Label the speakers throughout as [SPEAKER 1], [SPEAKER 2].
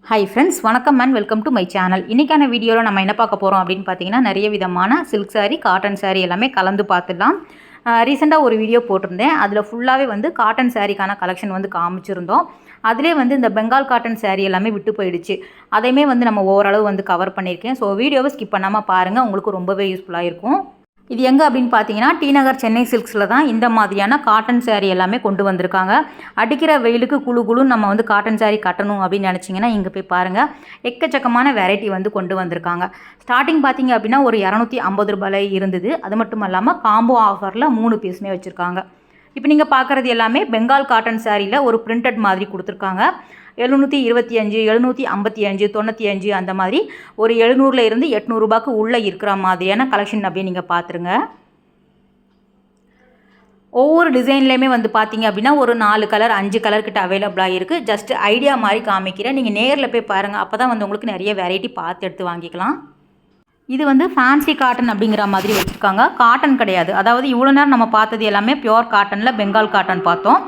[SPEAKER 1] Hi friends, வணக்கம் and welcome to my channel. இன்றைக்கான வீடியோவில் நம்ம என்ன பார்க்க போகிறோம் அப்படின்னு பார்த்தீங்கன்னா, நிறைய விதமான சில்க் சாரீ, காட்டன் சாரீ எல்லாமே கலந்து பார்த்துடலாம். ரீசெண்டாக ஒரு வீடியோ போட்டிருந்தேன். அதில் ஃபுல்லாகவே வந்து காட்டன் சாரீக்கான கலெக்ஷன் வந்து காமிச்சிருந்தோம். அதிலே வந்து இந்த பெங்கால் காட்டன் சாரீ எல்லாமே விட்டு போயிடுச்சு. அதையுமே வந்து நம்ம ஓரளவு வந்து கவர் பண்ணியிருக்கேன். ஸோ வீடியோவை ஸ்கிப் பண்ணாமல் பாருங்கள், உங்களுக்கு ரொம்பவே யூஸ்ஃபுல்லாக இருக்கும். இது எங்கே அப்படின்னு பார்த்தீங்கன்னா, டி நகர் சென்னை சில்க்ஸில் தான் இந்த மாதிரியான காட்டன் சாரீ எல்லாமே கொண்டு வந்திருக்காங்க. அடிக்கிற வெயிலுக்கு குழு குழுன்னு நம்ம வந்து காட்டன் சாரீ கட்டணும் அப்படின்னு நினச்சிங்கன்னா இங்கே போய் பாருங்கள். எக்கச்சக்கமான வெரைட்டி வந்து கொண்டு வந்திருக்காங்க. ஸ்டார்டிங் பார்த்தீங்க அப்படின்னா ஒரு ₹250 இருந்தது. அது மட்டும் இல்லாமல் காம்போ ஆஃபரில் 3 பீஸுமே வச்சுருக்காங்க. இப்போ நீங்கள் பார்க்குறது எல்லாமே பெங்கால் காட்டன் சாரியில் ஒரு பிரிண்டட் மாதிரி கொடுத்துருக்காங்க. 725, 755, 95 அந்த மாதிரி ஒரு 700 இருந்து ₹800 உள்ளே இருக்கிற மாதிரியான கலெக்ஷன் அப்படியே நீங்கள் பார்த்துருங்க. ஒவ்வொரு டிசைன்லேயுமே வந்து பார்த்தீங்க அப்படின்னா ஒரு 4 கலர் 5 கலர் கிட்ட அவைலபிளாக இருக்குது. ஜஸ்ட் ஐடியா மாதிரி காமிக்கிறேன், நீங்கள் நேரில் போய் பாருங்கள். அப்போ தான் வந்து உங்களுக்கு நிறைய வெரைட்டி பார்த்து எடுத்து வாங்கிக்கலாம். இது வந்து ஃபேன்சி காட்டன் அப்படிங்கிற மாதிரி வச்சுருக்காங்க. காட்டன் கிடையாது. அதாவது இவ்வளோ நேரம் நம்ம பார்த்தது எல்லாமே பியோர் காட்டனில் பெங்கால் காட்டன் பார்த்தோம்.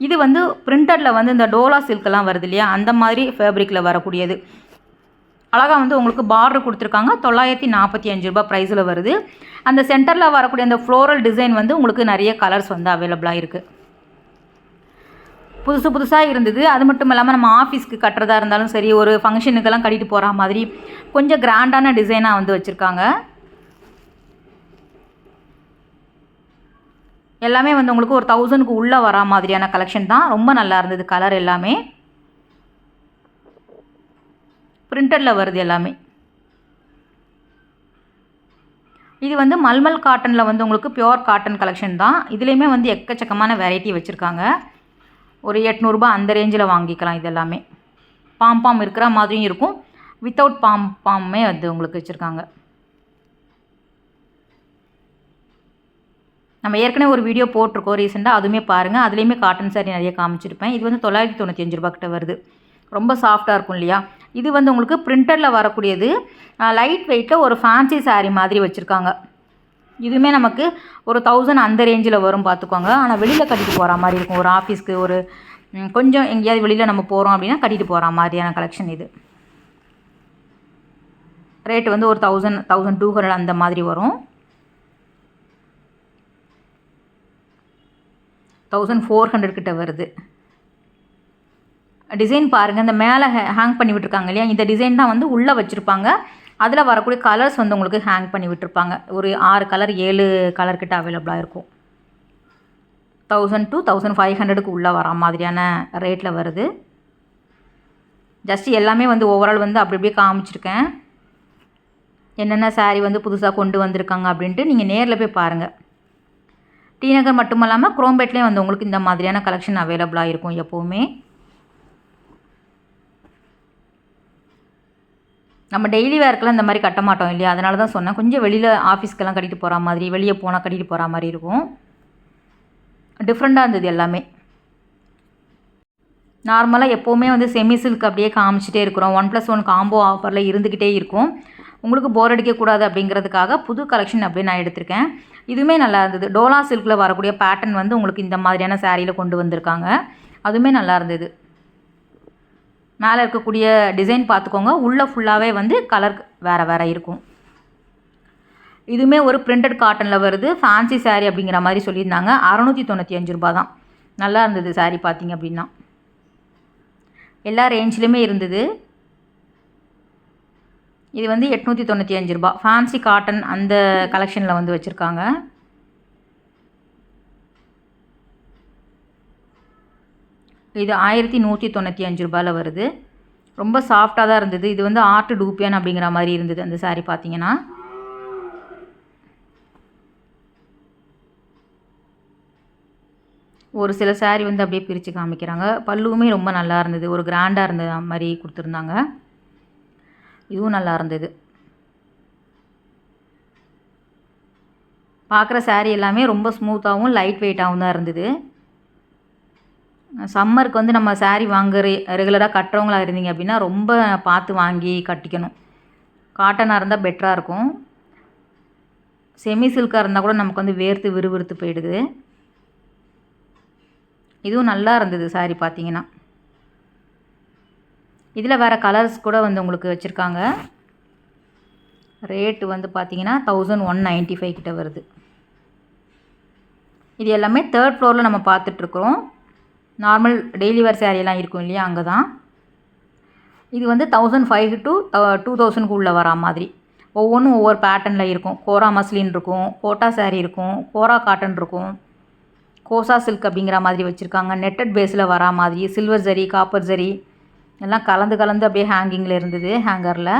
[SPEAKER 1] இது வந்து பிரிண்டடில் வந்து இந்த டோலா சில்கெல்லாம் வருது இல்லையா, அந்த மாதிரி ஃபேப்ரிக்கில் வரக்கூடியது. அழகாக வந்து உங்களுக்கு பார்டர் கொடுத்துருக்காங்க. ₹945 ப்ரைஸில் வருது. அந்த சென்டரில் வரக்கூடிய அந்த ஃப்ளோரல் டிசைன் வந்து உங்களுக்கு நிறைய கலர்ஸ் வந்து அவைலபிளாக இருக்குது. புதுசாக இருந்தது. அது மட்டும் இல்லாமல் நம்ம ஆஃபீஸ்க்கு கட்டுறதா இருந்தாலும் சரி, ஒரு ஃபங்க்ஷனுக்கெல்லாம் கட்டிட்டு போகிற மாதிரி கொஞ்சம் கிராண்டான டிசைனாக வந்து வச்சுருக்காங்க. எல்லாமே வந்து உங்களுக்கு ஒரு 1000க்கு உள்ளே வரா மாதிரியான கலெக்ஷன் தான். ரொம்ப நல்லா இருந்தது. கலர் எல்லாமே பிரிண்டடில் வருது எல்லாமே. இது வந்து மல்மல் காட்டனில் வந்து உங்களுக்கு பியோர் காட்டன் கலெக்ஷன் தான். இதுலேயுமே வந்து எக்கச்சக்கமான வெரைட்டி வச்சுருக்காங்க. ஒரு ₹800 அந்த ரேஞ்சில் வாங்கிக்கலாம். இது எல்லாமே பாம் இருக்கிற மாதிரியும் இருக்கும், வித்தவுட் பாம்மே வந்து உங்களுக்கு வச்சுருக்காங்க. நம்ம ஏற்கனவே ஒரு வீடியோ போட்டிருக்கோம் ரீசெண்டாக, அதுவுமே பாருங்கள். அதுலேயுமே காட்டன் சாரீ நிறைய காமிச்சிருப்பேன். இது வந்து ₹995 கிட்ட வருது. ரொம்ப சாஃப்டாக இருக்கும் இல்லையா. இது வந்து உங்களுக்கு பிரிண்டடில் வரக்கூடியது. லைட் வெயிட்டில் ஒரு ஃபேன்சி சாரீ மாதிரி வச்சுருக்காங்க. இதுவுமே நமக்கு ஒரு 1000 அந்த ரேஞ்சில் வரும் பார்த்துக்கோங்க. ஆனால் வெளியில் கட்டிட்டு போகிற மாதிரி இருக்கும். ஒரு ஆஃபீஸ்க்கு, ஒரு கொஞ்சம் எங்கேயாவது வெளியில் நம்ம போகிறோம் அப்படின்னா கட்டிட்டு போகிற மாதிரியான கலெக்ஷன் இது. ரேட்டு வந்து ஒரு 1000, 1200 அந்த மாதிரி வரும். 1400 கிட்ட வருது. டிசைன் பாருங்கள். இந்த மேலே ஹேங் பண்ணி விட்டுருக்காங்க இல்லையா, இந்த டிசைன் தான் வந்து உள்ளே வச்சுருப்பாங்க. அதில் வரக்கூடிய கலர்ஸ் வந்து உங்களுக்கு ஹேங் பண்ணி விட்டுருப்பாங்க. ஒரு 6 கலர் 7 கலர் கிட்ட அவைலபிளாக இருக்கும். 1000 to 1500க்கு உள்ளே வர மாதிரியான ரேட்டில் வருது. ஜஸ்ட் எல்லாமே வந்து ஓவரால் வந்து அப்படி அப்படியே காமிச்சிருக்கேன். என்னென்ன சாரீ வந்து புதுசாக கொண்டு வந்திருக்காங்க அப்படின்ட்டு நீங்கள் நேரில் போய் பாருங்கள். டி நகர் மட்டும் இல்லாமல் குரோம்பேட்லேயும் வந்து உங்களுக்கு இந்த மாதிரியான கலெக்ஷன் அவைலபிளாக இருக்கும் எப்போவுமே. நம்ம டெய்லி வேர்க்கெலாம் இந்த மாதிரி கட்ட மாட்டோம் இல்லையா, அதனால தான் சொன்னேன். கொஞ்சம் வெளியில் ஆஃபீஸ்க்கெல்லாம் கட்டிட்டு போகிற மாதிரி, வெளியே போனால் கட்டிட்டு போகிற மாதிரி இருக்கும். டிஃப்ரெண்ட்டாக இருந்தது எல்லாமே. நார்மலாக எப்போவுமே வந்து செமி சில்க் அப்படியே காமிச்சிட்டே இருக்கிறோம். 1+1 காம்போ ஆஃபரில் இருந்துக்கிட்டே இருக்கும். உங்களுக்கு போர் அடிக்கக்கூடாது அப்படிங்கிறதுக்காக புது கலெக்ஷன் அப்படியே நான் எடுத்திருக்கேன். இதுவுமே நல்லா இருந்தது. டோலா சில்கில் வரக்கூடிய பேட்டர்ன் வந்து உங்களுக்கு இந்த மாதிரியான சாரியில் கொண்டு வந்திருக்காங்க. அதுவுமே நல்லா இருந்தது. மேலே இருக்கக்கூடிய டிசைன் பார்த்துக்கோங்க. உள்ளே ஃபுல்லாகவே வந்து கலர் வேறு இருக்கும். இதுவுமே ஒரு பிரிண்டட் காட்டனில் வருது. ஃபேன்சி சாரீ அப்படிங்கிற மாதிரி சொல்லியிருந்தாங்க. ₹695 தான். நல்லா இருந்தது சாரீ பார்த்திங்க அப்படின்னா. எல்லா ரேஞ்சிலுமே இருந்தது. இது வந்து ₹895. ஃபேன்சி காட்டன் அந்த கலெக்ஷனில் வந்து வச்சுருக்காங்க. இது ₹1195 வருது. ரொம்ப சாஃப்டாக தான் இருந்தது. இது வந்து ஆர்ட் டூப்பியான் அப்படிங்கிற மாதிரி இருந்தது அந்த சாரீ பார்த்தீங்கன்னா. ஒரு சில சாரீ வந்து அப்படியே பிரித்து காமிக்கிறாங்க. பல்லுவுமே ரொம்ப நல்லா இருந்தது. ஒரு கிராண்டாக இருந்த மாதிரி கொடுத்துருந்தாங்க. இதுவும் நல்லா இருந்தது. பார்க்குற சாரீ எல்லாமே ரொம்ப ஸ்மூத்தாகவும் லைட் வெயிட்டாகவும் தான் இருந்தது. சம்மருக்கு வந்து நம்ம சாரீ ரெகுலராக கட்டுறவங்களா இருந்தீங்க அப்படின்னா ரொம்ப பார்த்து வாங்கி கட்டிக்கணும். காட்டனாக இருந்தால் பெட்டராக இருக்கும். செமி சில்காக இருந்தால் கூட நமக்கு வந்து வேர்த்து விறுவிறுத்து போயிடுது. இதுவும் நல்லா இருந்தது சாரீ பார்த்தீங்கன்னா. இதில் வேறு கலர்ஸ் கூட வந்து உங்களுக்கு வச்சுருக்காங்க. ரேட்டு வந்து பார்த்திங்கன்னா 1195 கிட்ட வருது. இது எல்லாமே 3rd ஃப்ளோரில் நம்ம பார்த்துட்ருக்குறோம். நார்மல் டெய்லி வேர் சாரீலாம் இருக்கும் இல்லையா, அங்கே தான். இது வந்து 1500 to 2000 உள்ள வரா மாதிரி. ஒவ்வொன்றும் ஒவ்வொரு பேட்டர்னில் இருக்கும். கோரா மஸ்லின் இருக்கும், கோட்டா சாரீ இருக்கும், கோரா காட்டன் இருக்கும், கோசா சில்க் அப்படிங்கிற மாதிரி வச்சுருக்காங்க. நெட்டட் பேஸில் வரா மாதிரி சில்வர் ஜரி, காப்பர் ஜரி எல்லாம் கலந்து கலந்து அப்படியே ஹேங்கிங்கில் இருந்தது, ஹேங்கரில்.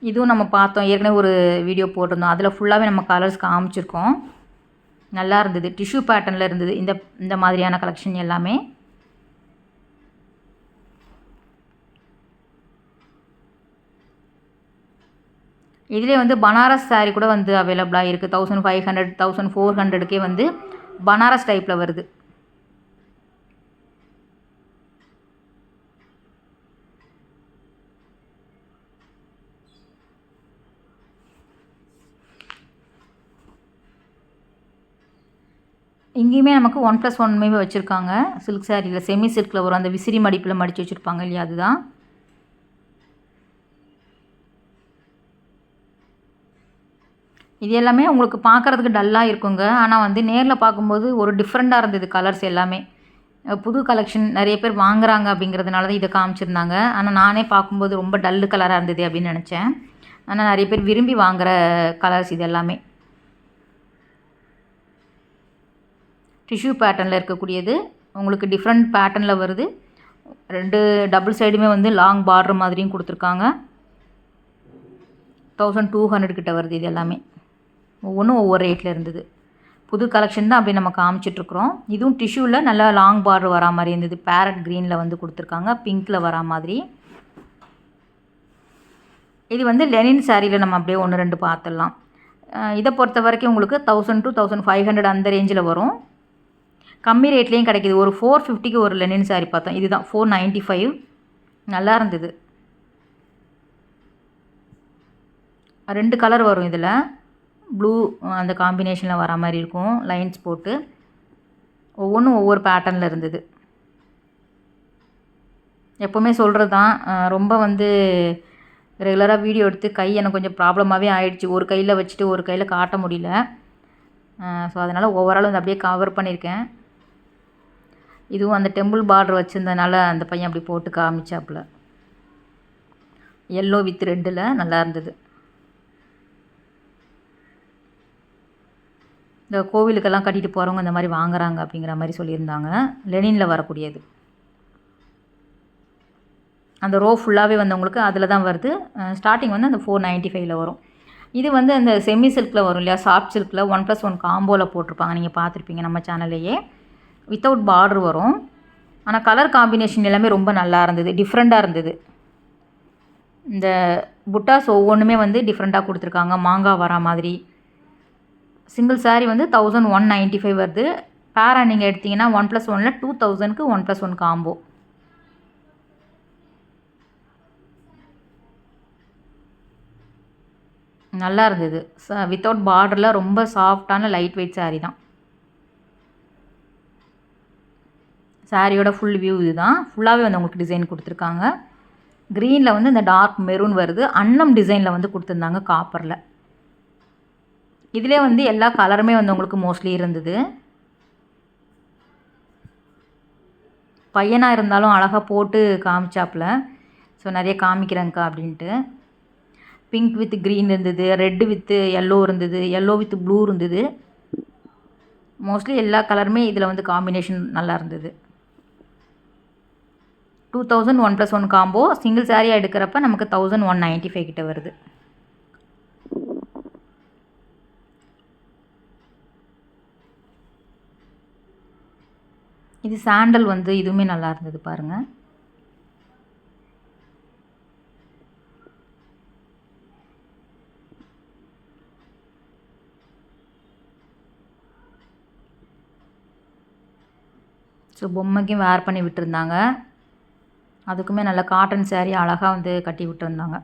[SPEAKER 1] இதுவும் நம்ம பார்த்தோம், ஏற்கனவே ஒரு வீடியோ போட்டிருந்தோம். அதில் ஃபுல்லாகவே நம்ம கலர்ஸ் காமிச்சிருக்கோம். நல்லா இருந்தது. டிஷ்யூ பேட்டர்னில் இருந்தது இந்த மாதிரியான கலெக்ஷன் எல்லாமே. இதிலே வந்து பனாரஸ் சாரீ கூட வந்து அவைலபிளாக இருக்குது. 1500 1400க்கே வந்து பனாரஸ் டைப்பில் வருது. இங்கேயுமே நமக்கு 1+1 வச்சுருக்காங்க. சில்க் சாரியில் செமி சில்கில் வரும், அந்த விசிறி மடிப்பில் மடித்து வச்சுருப்பாங்க இல்லையா, அதுதான். இது எல்லாமே உங்களுக்கு பார்க்குறதுக்கு டல்லாக இருக்குங்க. ஆனால் வந்து நேரில் பார்க்கும்போது ஒரு டிஃப்ரெண்ட்டாக இருந்தது கலர்ஸ் எல்லாமே. புது கலெக்ஷன் நிறைய பேர் வாங்குறாங்க அப்படிங்கிறதுனால தான் இதை காமிச்சிருந்தாங்க. ஆனால் நானே பார்க்கும்போது ரொம்ப டல்லு கலராக இருந்தது அப்படின்னு நினச்சேன். ஆனால் நிறைய பேர் விரும்பி வாங்குகிற கலர்ஸ் இது எல்லாமே. டிஷ்யூ பேட்டர்னில் இருக்கக்கூடியது உங்களுக்கு டிஃப்ரெண்ட் பேட்டர்னில் வருது. 2 டபுள் சைடுமே வந்து லாங் பார்டர் மாதிரியும் கொடுத்துருக்காங்க. 1200 கிட்ட வருது இது எல்லாமே. ஒவ்வொன்றும் ஒவ்வொரு ரேட்டில் இருந்தது. புது கலெக்ஷன் தான் அப்படி நம்ம காமிச்சிட்ருக்குறோம். இதுவும் டிஷ்யூவில் நல்லா லாங் பார்டர் வரா மாதிரி இருந்தது. பேரட் க்ரீனில் வந்து கொடுத்துருக்காங்க, பிங்க்கில் வரா மாதிரி. இது வந்து லெனின் சாரியில் நம்ம அப்படியே 1 2 பார்த்துடலாம். இதை பொறுத்த வரைக்கும் உங்களுக்கு 1000 to 1500 அந்த ரேஞ்சில் வரும். கம்மி ரேட்லேயும் கிடைக்கிது. ஒரு 450க்கு ஒரு லெனின் சாரீ பார்த்தோம். இதுதான் 495. நல்லா இருந்தது. 2 கலர் வரும் இதில். ப்ளூ அந்த காம்பினேஷனில் வர மாதிரி இருக்கும், லைன்ஸ் போட்டு. ஒவ்வொன்றும் ஒவ்வொரு பேட்டர்னில் இருந்தது. எப்போவுமே சொல்கிறது தான், ரொம்ப வந்து ரெகுலராக வீடியோ எடுத்து கை எனக்கு கொஞ்சம் ப்ராப்ளமாகவே ஆயிடுச்சு. ஒரு கையில் வச்சுட்டு ஒரு கையில் காட்ட முடியல. ஸோ அதனால் ஓவரால் வந்து அப்படியே கவர் பண்ணியிருக்கேன். இதுவும் அந்த டெம்பிள் பார்டர் வச்சுருந்தனால அந்த பையன் அப்படி போட்டு காமிச்சாப்புல. எல்லோ வித் ரெட்டில் நல்லா இருந்தது. இந்த கோவிலுக்கெல்லாம் கட்டிட்டு போகிறவங்க இந்த மாதிரி வாங்குறாங்க அப்படிங்கிற மாதிரி சொல்லியிருந்தாங்க. லெனினில் வரக்கூடியது. அந்த ரோ ஃபுல்லாகவே வந்தவங்களுக்கு அதில் தான் வருது. ஸ்டார்டிங் வந்து அந்த 495ல் வரும். இது வந்து அந்த செமி சில்கில் வரும் இல்லையா, சாஃப்ட் சில்கில் 1+1 காம்போவில் போட்டிருப்பாங்க. நீங்கள் பார்த்துருப்பீங்க நம்ம சேனல்லையே. வித்தவுட் பார்டர் வரும். ஆனால் கலர் காம்பினேஷன் எல்லாமே ரொம்ப நல்லா இருந்தது, டிஃப்ரெண்ட்டாக இருந்தது. இந்த புட்டாஸ் ஒவ்வொன்றுமே வந்து டிஃப்ரெண்ட்டாக கொடுத்துருக்காங்க. மாங்காய் வரா மாதிரி. சிங்கிள் சாரீ வந்து 1195 வருது. பேரா நீங்கள் எடுத்திங்கன்னா 1+1ல் 2000க்கு 1+1 காம்போ. நல்லா இருந்தது. வித்தவுட் பார்டரில் ரொம்ப சாஃப்டான லைட் வெயிட் சாரீ தான். சாரியோட ஃபுல் வியூ இது தான். ஃபுல்லாகவே வந்து உங்களுக்கு டிசைன் கொடுத்துருக்காங்க. க்ரீனில் வந்து இந்த டார்க் மெரூன் வருது. அன்னம் டிசைனில் வந்து கொடுத்துருந்தாங்க காப்பரில். இதிலே வந்து எல்லா கலருமே வந்து உங்களுக்கு மோஸ்ட்லி இருந்தது. பையனாக இருந்தாலும் அழகாக போட்டு காமிச்சாப்புல. ஸோ நிறைய காமிக்கிறேங்க்கா அப்படின்ட்டு. பிங்க் வித் க்ரீன் இருந்தது, ரெட்டு வித் எல்லோ இருந்தது, எல்லோ வித் ப்ளூ இருந்தது. மோஸ்ட்லி எல்லா கலருமே இதில் வந்து காம்பினேஷன் நல்லா இருந்தது. 2000 1+1 காம்போ. சிங்கிள் சாரியாக எடுக்கிறப்ப நமக்கு 1195 கிட்ட வருது. இது சாண்டல் வந்து இதுவுமே நல்லா இருந்தது பாருங்கள். ஸோ பொம்மைக்கும் வேர் பண்ணி விட்டுருந்தாங்க. அதுக்குமே நல்ல காட்டன் சாரீ அழகாக வந்து கட்டி விட்டுருந்தாங்க.